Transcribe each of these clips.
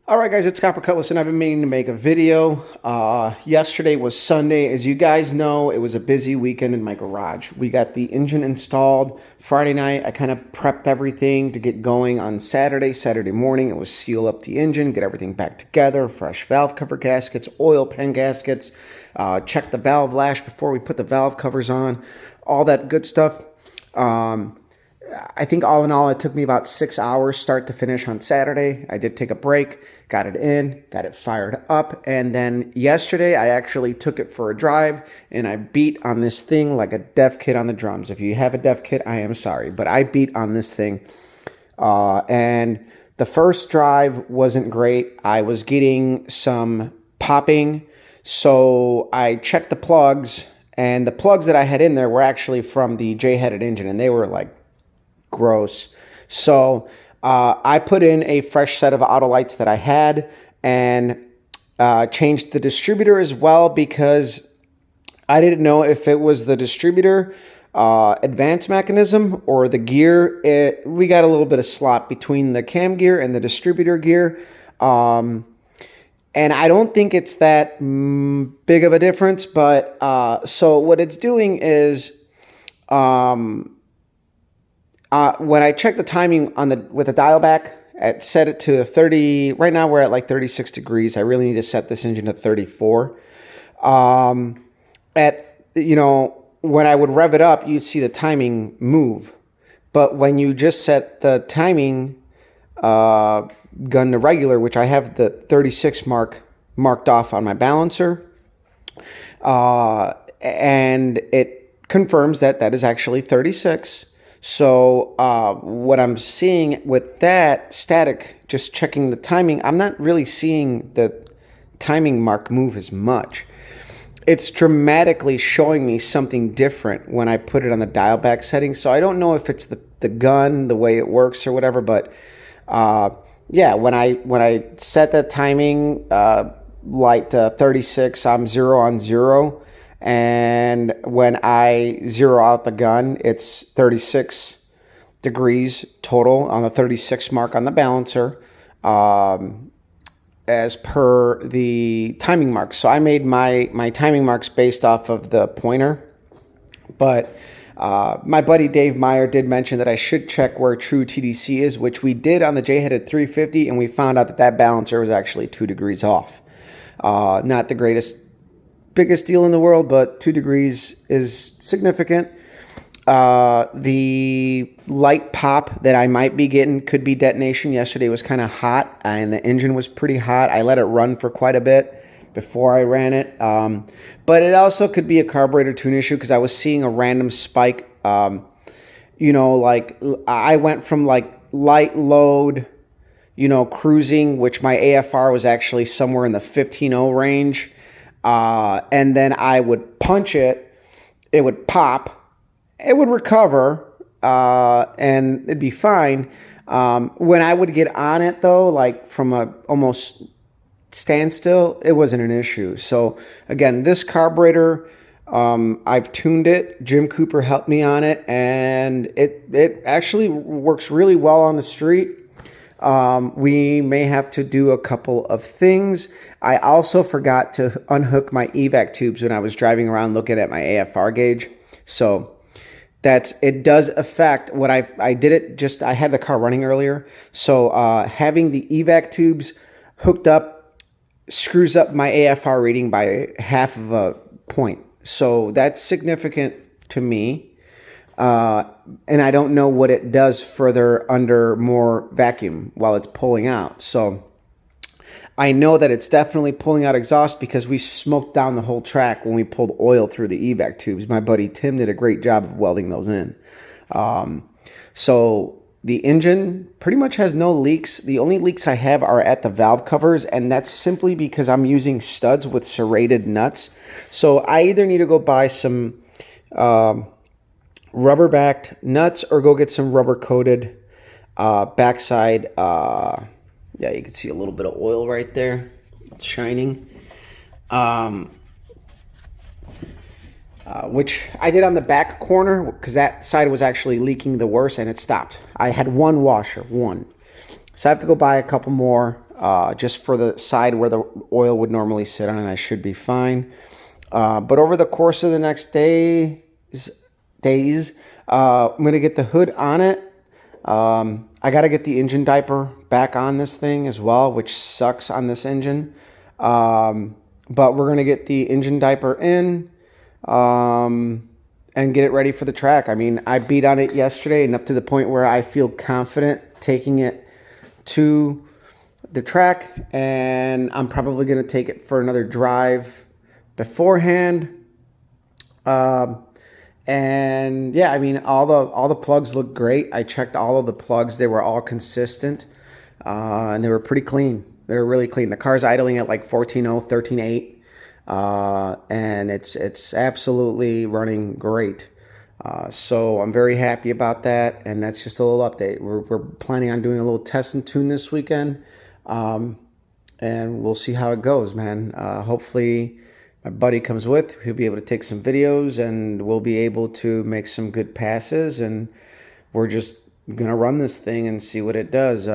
All right, guys, it's Copper Cutlass, and I've been meaning to make a video. Yesterday was Sunday. As you guys know, it was a busy weekend in my garage. We got the engine installed Friday night. I kind of prepped everything to get going on Saturday morning. It was seal up the engine, get everything back together, fresh valve cover gaskets, oil pan gaskets, check the valve lash before we put the valve covers on, all that good stuff. I think all in all, it took me about 6 hours start to finish on Saturday. I did take a break, got it in, got it fired up. And then yesterday, I actually took it for a drive and I beat on this thing like a deaf kid on the drums. If you have a deaf kid, I am sorry, but I beat on this thing. And the first drive wasn't great. I was getting some popping. So I checked the plugs, and the plugs that I had in there were actually from the J-headed engine, and they were like gross. So I put in a fresh set of auto lights that I had and changed the distributor as well, because I didn't know if it was the distributor advance mechanism or the gear. We got a little bit of slop between the cam gear and the distributor gear. And I don't think it's that big of a difference, but so what it's doing is when I check the timing on with the dial back, set it to 30. Right now we're at like 36 degrees. I really need to set this engine to 34. When I would rev it up, you'd see the timing move. But when you just set the timing gun to regular, which I have the 36 marked off on my balancer, and it confirms that that is actually 36. So what I'm seeing with that static, just checking the timing, I'm not really seeing the timing mark move as much. It's dramatically showing me something different when I put it on the dial back setting. So I don't know if it's the gun, the way it works or whatever, but yeah, when I set that timing light to 36, I'm 0 on 0. And when I zero out the gun, it's 36 degrees total on the 36 mark on the balancer, as per the timing marks. So I made my timing marks based off of the pointer. But my buddy Dave Meyer did mention that I should check where true TDC is, which we did on the J-headed 350, and we found out that that balancer was actually 2 degrees off. Not the biggest deal in the world, but 2 degrees is significant. The light pop that I might be getting could be detonation. Yesterday was kind of hot and the engine was pretty hot. I let it run for quite a bit before I ran it. But it also could be a carburetor tune issue, because I was seeing a random spike. Like I went from like light load, cruising, which my AFR was actually somewhere in the 15.0 range. And then I would punch it, it would pop, it would recover, and it'd be fine. When I would get on it though, like from a almost standstill, it wasn't an issue. So again, this carburetor, I've tuned it. Jim Cooper helped me on it, and it actually works really well on the street. We may have to do a couple of things. I also forgot to unhook my evac tubes when I was driving around looking at my AFR gauge. So it does affect what I did it just, I had the car running earlier. So having the evac tubes hooked up screws up my AFR reading by half of a point. So that's significant to me. And I don't know what it does further under more vacuum while it's pulling out. So I know that it's definitely pulling out exhaust, because we smoked down the whole track when we pulled oil through the evac tubes. My buddy Tim did a great job of welding those in. So the engine pretty much has no leaks. The only leaks I have are at the valve covers, and that's simply because I'm using studs with serrated nuts. So I either need to go buy some rubber-backed nuts or go get some rubber-coated backside. Yeah, you can see a little bit of oil right there. It's shining. Which I did on the back corner, because that side was actually leaking the worst, and it stopped. I had one washer, one. So I have to go buy a couple more. just for the side where the oil would normally sit on, and I should be fine. But over the course of the next days, I'm going to get the hood on it. I got to get the engine diaper back on this thing as well, which sucks on this engine. But we're going to get the engine diaper in and get it ready for the track. I mean, I beat on it yesterday enough to the point where I feel confident taking it to the track, and I'm probably going to take it for another drive beforehand. And yeah, I mean, all the plugs look great. I checked all of the plugs. They were all consistent, and they were pretty clean. They were really clean. The car's idling at like 14.0, 13.8, and it's absolutely running great. So I'm very happy about that, and that's just a little update. We're planning on doing a little test and tune this weekend, and we'll see how it goes, man. Hopefully my buddy comes with. He'll be able to take some videos, and we'll be able to make some good passes, and we're just going to run this thing and see what it does.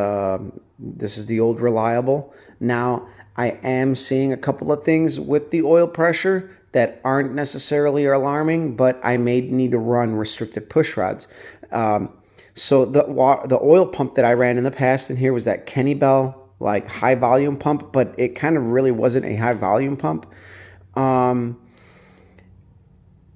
This is the old reliable. Now, I am seeing a couple of things with the oil pressure that aren't necessarily alarming, but I may need to run restricted push rods. So the oil pump that I ran in the past in here was that Kenny Bell like high volume pump, but it kind of really wasn't a high volume pump.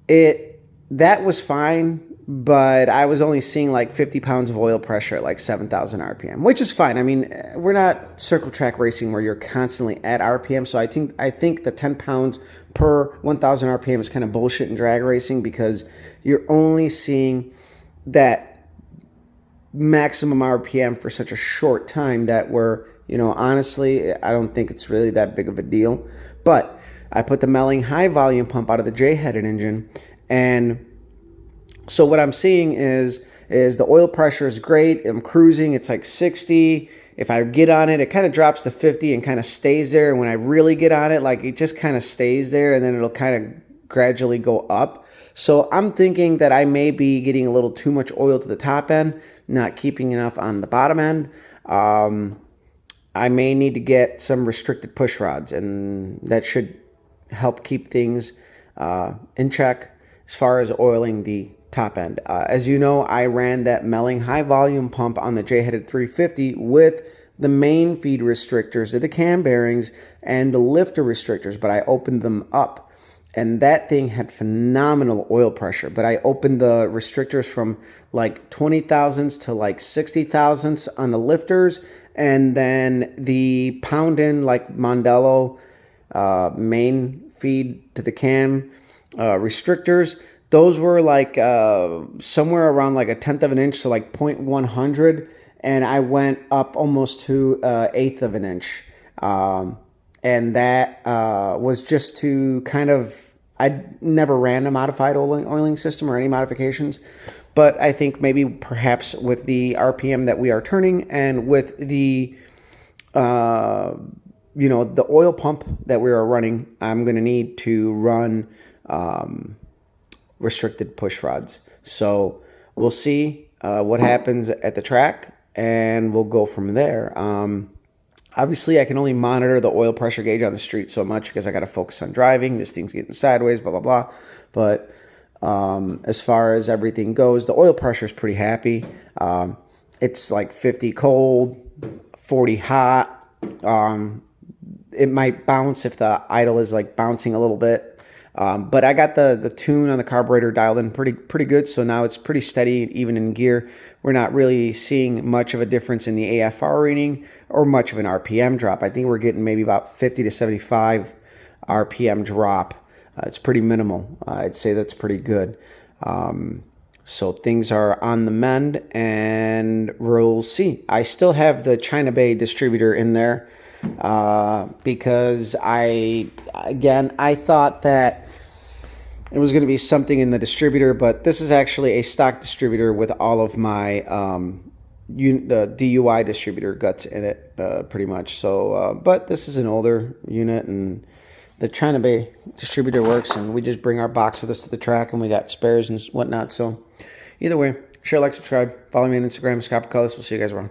That was fine, but I was only seeing like 50 pounds of oil pressure at like 7,000 RPM, which is fine. I mean, we're not circle track racing where you're constantly at RPM. So I think the 10 pounds per 1,000 RPM is kind of bullshit in drag racing, because you're only seeing that maximum RPM for such a short time that honestly, I don't think it's really that big of a deal. But I put the Melling high volume pump out of the J-headed engine, and so what I'm seeing is the oil pressure is great. I'm cruising. It's like 60. If I get on it, it kind of drops to 50 and kind of stays there. And when I really get on it, like it just kind of stays there, and then it'll kind of gradually go up. So I'm thinking that I may be getting a little too much oil to the top end, not keeping enough on the bottom end. I may need to get some restricted push rods, and that should help keep things in check as far as oiling the top end. As you know, I ran that Melling high volume pump on the J-headed 350 with the main feed restrictors, the cam bearings, and the lifter restrictors, but I opened them up, and that thing had phenomenal oil pressure. But I opened the restrictors from like 20 thousandths to like 60 thousandths on the lifters, and then the pound-in like Mondello main feed to the cam restrictors, those were like somewhere around like 1/10 of an inch, so like 0.100, and I went up almost to 1/8 of an inch. And that was just to kind of, I never ran a modified oiling system or any modifications, but I think maybe perhaps with the RPM that we are turning, and with the the oil pump that we are running, I'm going to need to run restricted push rods. So we'll see what happens at the track, and we'll go from there. Obviously, I can only monitor the oil pressure gauge on the street so much, because I got to focus on driving. This thing's getting sideways, blah, blah, blah. But as far as everything goes, the oil pressure is pretty happy. It's like 50 cold, 40 hot. It might bounce if the idle is like bouncing a little bit. But I got the tune on the carburetor dialed in pretty good, so now it's pretty steady even in gear. We're not really seeing much of a difference in the AFR reading or much of an RPM drop. I think we're getting maybe about 50 to 75 RPM drop. It's pretty minimal. I'd say that's pretty good. So things are on the mend, and we'll see. I still have the China Bay distributor in there, because I thought that it was going to be something in the distributor, but this is actually a stock distributor with all of my the DUI distributor guts in it, pretty much. So, but this is an older unit, and the China Bay distributor works, and we just bring our box with us to the track, and we got spares and whatnot. So either way, share, like, subscribe, follow me on Instagram, Scott Piccullis. We'll see you guys around.